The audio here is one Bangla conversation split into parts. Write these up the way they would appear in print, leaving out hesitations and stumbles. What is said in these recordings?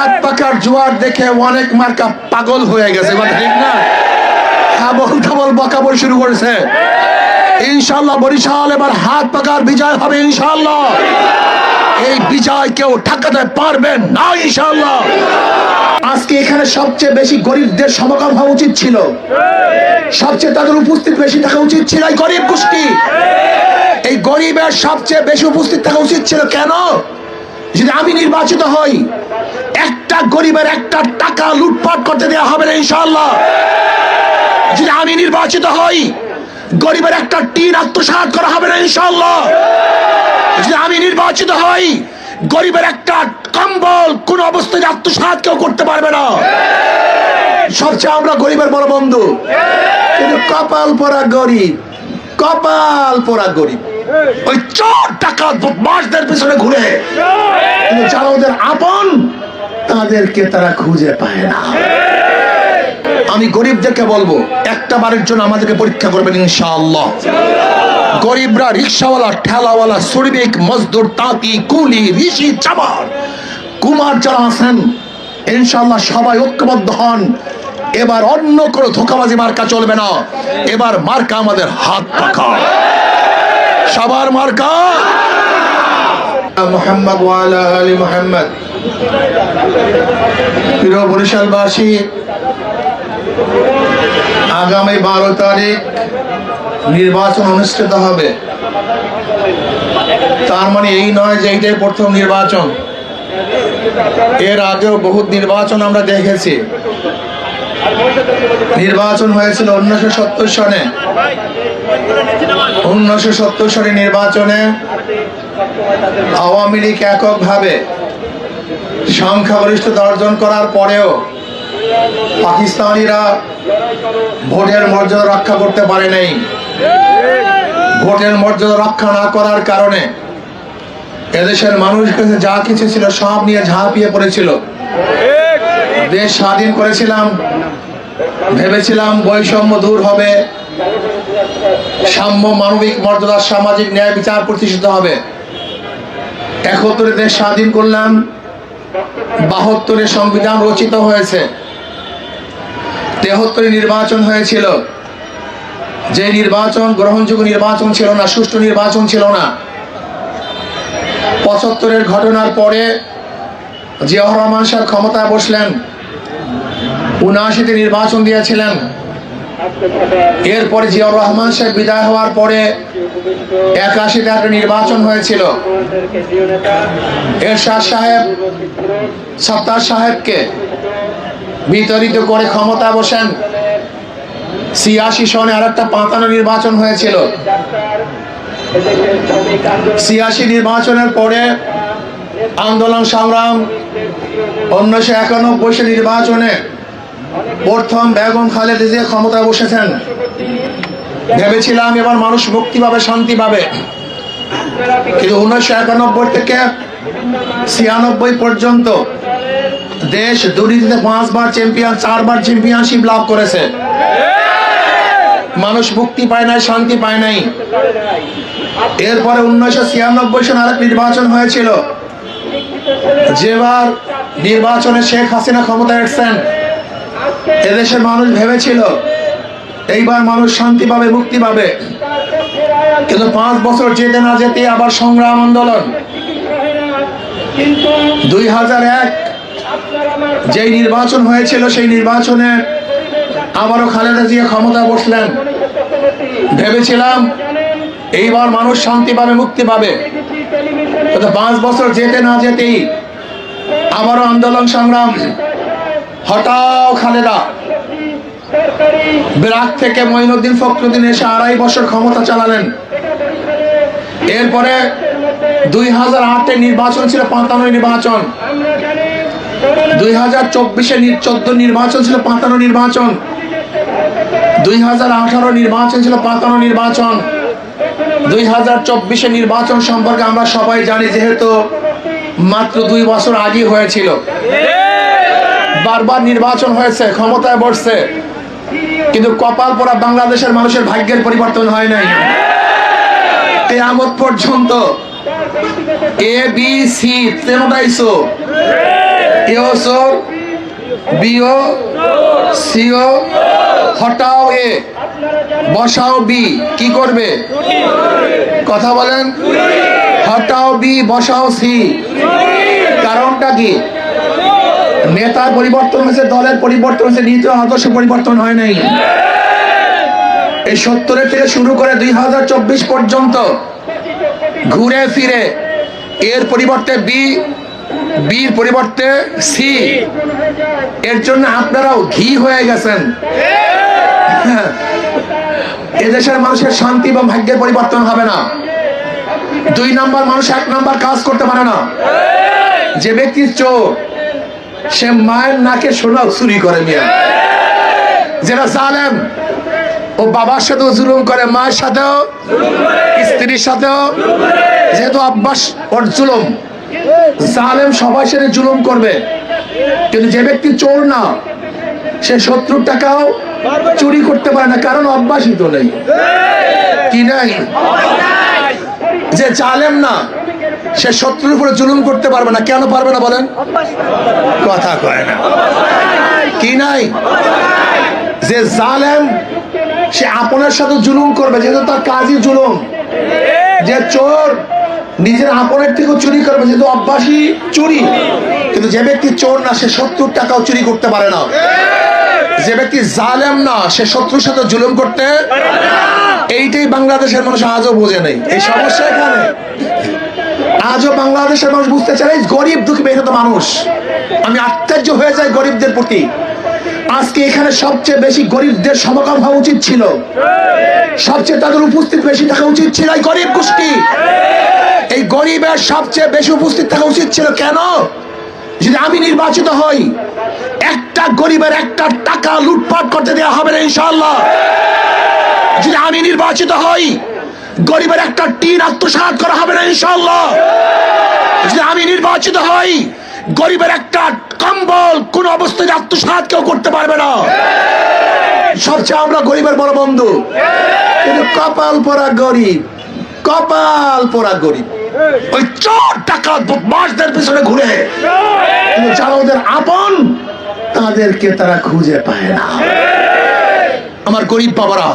হাত পাকার জোয়ার দেখে অনেক মার্কা পাগল হয়ে গেছে, ঠিক না? হাবল তাবল বকাবল শুরু করেছে। ইনশাআল্লাহ বরিশাল এবার হাত পাকার বিজয় হবে ইনশাআল্লাহ। এই বিজয় কেউ ঠেকাতে পারবে না ইনশাআল্লাহ। আজকে এখানে সবচেয়ে বেশি গরিবদের সমাগম হওয়া উচিত ছিল, সবচেয়ে তাদের উপস্থিত বেশি থাকা উচিত ছিল। এই গরিব গোষ্ঠী, এই গরিবের সবচেয়ে বেশি উপস্থিত থাকা উচিত ছিল। কেন? যদি আমি নির্বাচিত হই, একটা গরিবের একটা টাকা লুটপাট করতে দেওয়া হবে না ইনশাআল্লাহ। যদি আমি নির্বাচিত হই, গরিবের একটা টিন আত্মসাৎ করা হবে না ইনশাআল্লাহ। যদি আমি নির্বাচিত হই, গরিবের একটা কম্বল কোন অবস্থায় আত্মসাৎ কেউ করতে পারবে না। সবচেয়ে আমরা গরিবের বড় বন্ধু, কিন্তু কপাল পোড়া গরিব, কপাল পোড়া গরিব ওই চোর টাকা বদমাশদের পিছনে ঘুরে, কিন্তু যারা ওদের আপন তাদেরকে তারা খুঁজে পায় না। আমি গরিবদেরকে বলবো, একটা বারের জন্য আমাদেরকে পরীক্ষা করবেন ইনশাআল্লাহ। গরিবরা, রিক্সাওয়ালা, ঠেলাওয়ালা, শ্রমিক, মজদুর, তাঁতি, কুলি, ঋষি, চামার, কুমার যারা আছেন, ইনশাআল্লাহ সবাই ঐক্যবদ্ধ হন। এবার অন্য কোনো ধোঁকাবাজি মার্কা চলবে না। এবার মার্কা আমাদের হাত পাকা, সবার মার্কা মুহাম্মদ ওয়া আলা আলি মুহাম্মদ। প্রিয় বরিশালবাসী, আগামী 12 তারিখ নির্বাচন অনুষ্ঠিত হবে। তার মানে এই নয় যে এইটাই প্রথম নির্বাচন। এর আগেও বহুত নির্বাচন আমরা দেখেছি। নির্বাচন হয়েছিল 1970 সনে। 1970 সনে নির্বাচনে আওয়ামী লীগ এককভাবে সংখ্যাগরিষ্ঠতা অর্জন করার পরেও পাকিস্তানিরা ভোটের মর্যাদা রক্ষা করতে পারে নাই। ভোটের মর্যাদা রক্ষা না করার কারণে এদেশের মানুষের কাছে যা কিছু ছিল সব নিয়ে ঝাঁপিয়ে পড়েছিল। দেশ স্বাধীন করেছিলাম, ভেবেছিলাম বৈষম্য দূর হবে, সাম্য, মানবিক মর্যাদা, সামাজিক ন্যায় বিচার প্রতিষ্ঠিত হবে। 71 দেশ স্বাধীন করলাম, 72 সংবিধান রচিত হয়েছে, 73 নির্বাচন হয়েছিল। যে নির্বাচন গ্রহণযোগ্য নির্বাচন ছিল না, সুষ্ঠু নির্বাচন ছিল না। 75 ঘটনার পরে জিয়াউর রহমান সাহেব ক্ষমতায় বসলেন, 79 নির্বাচন দিয়েছিলেন। এরপরে জিয়াউর রহমান সাহেব বিদায় হওয়ার পরে 81 একটা নির্বাচন হয়েছিল। এরশাদ সাহেব সত্তার সাহেবকে বিতরিত করে ক্ষমতা বসেন। 86 সনে আর একটা 55 নির্বাচন হয়েছিল। 86 নির্বাচনের পরে আন্দোলন সংগ্রাম, 1991 নির্বাচনে প্রথম বেগম খালেদা জিয়া ক্ষমতায় বসেছেন। ভেবেছিলাম এবার মানুষ মুক্তি পাবে, শান্তি পাবে, কিন্তু 1991 থেকে 96 পর্যন্ত দেশ দুর্নীতিতে 5 বার চ্যাম্পিয়ন, 4 বার চ্যাম্পিয়নশিপ লাভ করেছে। মানুষ মুক্তি পায় নাই, শান্তি পায় নাই। এরপরে 1996 সনে আরেক নির্বাচন হয়েছিল, যেবার নির্বাচনে শেখ হাসিনা ক্ষমতায় এসেছেন। এদেশের মানুষ ভেবেছিল এইবার মানুষ শান্তি পাবে, মুক্তি পাবে, কিন্তু 5 বছর যেতে না যেতে আবার সংগ্রাম, আন্দোলন। 2001 যেই নির্বাচন হয়েছিল, সেই নির্বাচনে আবারও খালেদা জিয়া ক্ষমতায় বসলেন। ভেবেছিলাম এইবার মানুষ শান্তি পাবে, মুক্তি পাবে, কিন্তু 5 বছর যেতে না যেতেই আবারও আন্দোলন, সংগ্রাম। হঠাৎ খালেদা ব্রাক থেকে মঈনুদ্দিন ফখরুদ্দিন এসে 2.5 বছর ক্ষমতা চালালেন। এরপরে 2008 নির্বাচন ছিল 55 নির্বাচন, 2024 14 নির্বাচন ছিল 55 নির্বাচন, 2018 নির্বাচন ছিল 55 নির্বাচন। 2024 নির্বাচন সম্পর্কে আমরা সবাই জানি, যেহেতু মাত্র 2 বছর আগে হয়েছিল। বারবার নির্বাচন হয়েছে, ক্ষমতায় বসছে, কিন্তু কপাল পোড়া বাংলাদেশের মানুষের ভাগ্যের পরিবর্তন হয় নাই। কিয়ামত পর্যন্ত ABC 13টাই এও চোর, বিও, সিও, হটাও এ, বসাও বি, কি করবে? কথা বলেন। হটাও বি, বসাও সি। কারণটা কি? নেতার পরিবর্তন হয়েছে, দলের পরিবর্তন হয়েছে, নীতি আদর্শ পরিবর্তন হয় নাই। এই 70 থেকে শুরু করে 2024 পর্যন্ত ঘুরে ফিরে এর পরিবর্তে বি, বির পরিবর্তে সি। এর জন্য আপনারাও ঘি হয়ে গেছেন। এদেশের মানুষের শান্তি এবং ভাগ্যের পরিবর্তন হবে না। 2 নাম্বার মানুষ 1 নাম্বার কাজ করতে পারে না। যে ব্যক্তি চোর, সে মায়ের নাকে সোনা চুরি করে মিয়া। যারা জালেম, ও বাবার সাথেও জুলুম করে, মায়ের সাথেও, স্ত্রীর সাথেও, যেহেতু অভ্যাস ওর জুলুম। জালেম সবার সাথে জুলুম করবে, কিন্তু যে ব্যক্তি চোর না, সে 70 টাকাও চুরি করতে পারে না, কারণ অভ্যাসই তো নেই। কি নাই? যে জালেম না, সে 70 উপরে জুলুম করতে পারবে না। কেন পারবে না বলেন? কথা কয় না। কি নাই? যে জালেম, সে আপনার সাথে জুলুম করবে, যেহেতু তার কাজই জুলুম। যে চোর, নিজের আপনের থেকেও চুরি করবে, যেহেতু অভ্যাসই চুরি। কিন্তু যে ব্যক্তি চোর না, সে 70 টাকাও চুরি করতে পারে না। যে ব্যক্তি জালেম না, সে শত্রুর সাথে জুলুম করতে। এইটাই বাংলাদেশের মানুষ আজও বোঝে নেই। এই সমস্যা এখানে। আজও বাংলাদেশের মানুষ বুঝতে চায় গরিব দুঃখী মেহনত মানুষ। আমি আশ্চর্য হয়ে যাই গরিবদের প্রতি। আজকে এখানে সবচেয়ে বেশি গরিবদের সমাগম হওয়া উচিত ছিল, সবচেয়ে তাদের উপস্থিত বেশি থাকা উচিত ছিল। এই গরিব গোষ্ঠী, এই গরিবের সবচেয়ে বেশি উপস্থিত থাকা উচিত ছিল। কেন? যদি আমি নির্বাচিত হই, একটা গরিবের একটা টাকা লুটপাট করতে দেওয়া হবে না ইনশাআল্লাহ। যদি আমি নির্বাচিত হই, গরিবের একটা টিন আত্মসাৎ করা হবে না ইনশাআল্লাহ। যদি আমি নির্বাচিত হই, গরিবের একটা কম্বল কোন অবস্থায় আত্মসাৎ কেউ করতে পারবে না। সবচেয়ে আমরা গরিবের বড় বন্ধু, কিন্তু কপাল পোড়া গরিব, কপাল পোড়া গরিব। ওই চোর ডাকাত বদমাশদের পিছনে ঘুরে, কিন্তু যারা ওদের আপন, তাদেরকে তারা খুঁজে পায় না। আমার গরিব বাবারা,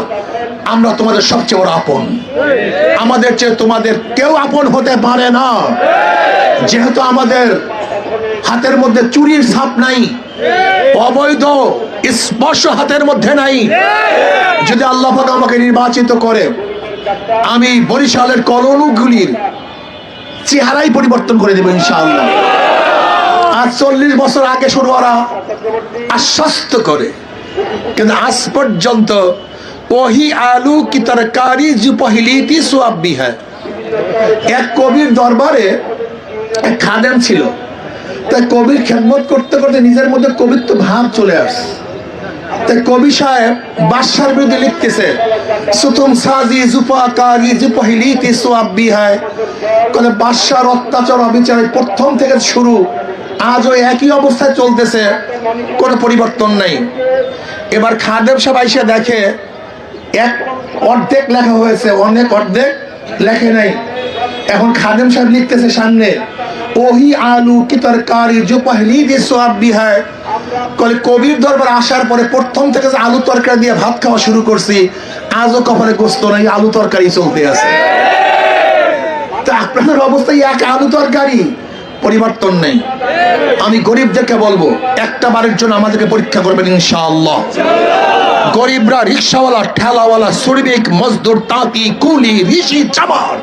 আমরা তোমাদের সবচেয়ে বড় আপন। আমাদের চেয়ে তোমাদের কেউ আপন হতে পারে না। যেহেতু আমাদের হাতের মধ্যে চুরির ছাপ নাই, অবৈধ স্পর্শ হাতের মধ্যে নাই। যদি আল্লাহ পাক আমাকে নির্বাচিত করে, আমি বরিশালের কলোনিগুলির চেহারাই পরিবর্তন করে দেব ইনশাআল্লাহ। আজ 40 বছর আগে শুরু ওরা আশ্বস্ত করে, কিন্তু আজ পর্যন্ত ওহি আলু কি তরকারি जो पहली थी सो अब भी है। এক কবির দরবারে এক খাদেম ছিল। তাই কবির খেদমত করতে করতে নিজের মধ্যে কবিত্ব ভাব চলে আসে। তাই কবি সাহেব বাদশার বিরুদ্ধে লিখতেছে, সুতুম সাজি জুপাকারি जो पहली थी सो अब भी है। মানে বাদশার অত্যাচার অবিচার প্রথম থেকে শুরু, আজও একই অবস্থায় চলতেছে, কোনো পরিবর্তন নেই। এবার খাদেম সাহেব আইসা দেখে এক অর্ধেক লেখা হয়েছে, অনেক অর্ধেক লেখে নাই। এখন খাদেম সাহেব লিখতেছে সামনে, ওহি আলু কি তরকারি जो पहली थी सो अब भी है। কবির দরবার আসার পরে প্রথম থেকে যে আলু তরকারি দিয়ে ভাত খাওয়া শুরু করছি, আজও কপালে গোস্ত নাই, আলু তরকারি চলতে আছে। তা আপনাদের অবস্থায় এক আলু তরকারি, পরিবর্তন নেই। আমি গরিবদেরকে বলবো, একটা বারের জন্য আমাদেরকে পরীক্ষা করবেন ইনশাআল্লাহ। গরিবরা, রিক্সাওয়ালা, ঠেলাওয়ালা, শ্রমিক, মজদুর, তাঁতি, কুলি, ঋষি, চামার,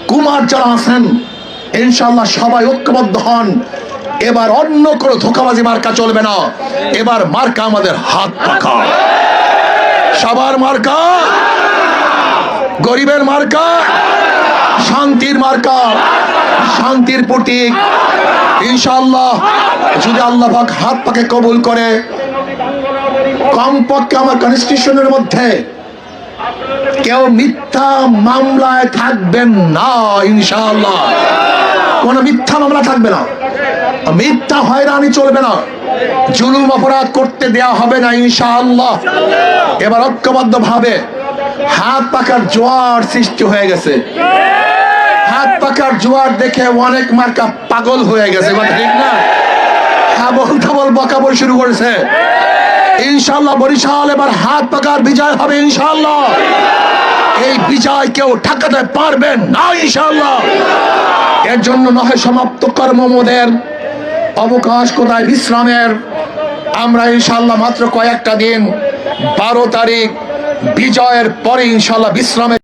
কুমার যারা আছেন, ইনশাআল্লাহ সবাই ঐক্যবদ্ধ হন। এবার অন্য কোনো ধোঁকাবাজি মার্কা চলবে না। এবার মার্কা আমাদের হাত পাখা। সবার মার্কা, গরিবের মার্কা, শান্তির মার্কা, শান্তির প্রতীক। ইনশাআল্লাহ যদি আল্লাহ পাক হাত পাকে কবুল করে, কমপক্ষে আমার কনস্টিটিউশনের মধ্যে কেউ মিথ্যা মামলায় থাকবেন না ইনশাআল্লাহ। কোন মিথ্যা মামলা থাকবে না, মিথ্যা হয়রানি চলবে না, জুলুম অপরাধ করতে দেয়া হবে না ইনশাআল্লাহ। এবার ঐক্যবদ্ধ ভাবে হাত পাকার জোয়ার সৃষ্টি হয়ে গেছে। হাত পাকার জোয়ার দেখে অনেক মার্কা পাগল হয়ে গেছে, ঠিক না? হাবল তাবল বকাবল শুরু করেছে। ইনশাআল্লাহ বরিশাল এবার হাত পাকার বিজয় হবে ইনশাআল্লাহ। এই বিজয় কেউ ঠেকাতে পারবেন না ইনশাআল্লাহ। এর জন্য নহে সমাপ্ত কর্মমোদের অবকাশ কোথায় বিশ্রামের। আমরা ইনশাআল্লাহ মাত্র কয়েকটা দিন 12 তারিখ বিজয়ের পরে ইনশাআল্লাহ বিশ্রামের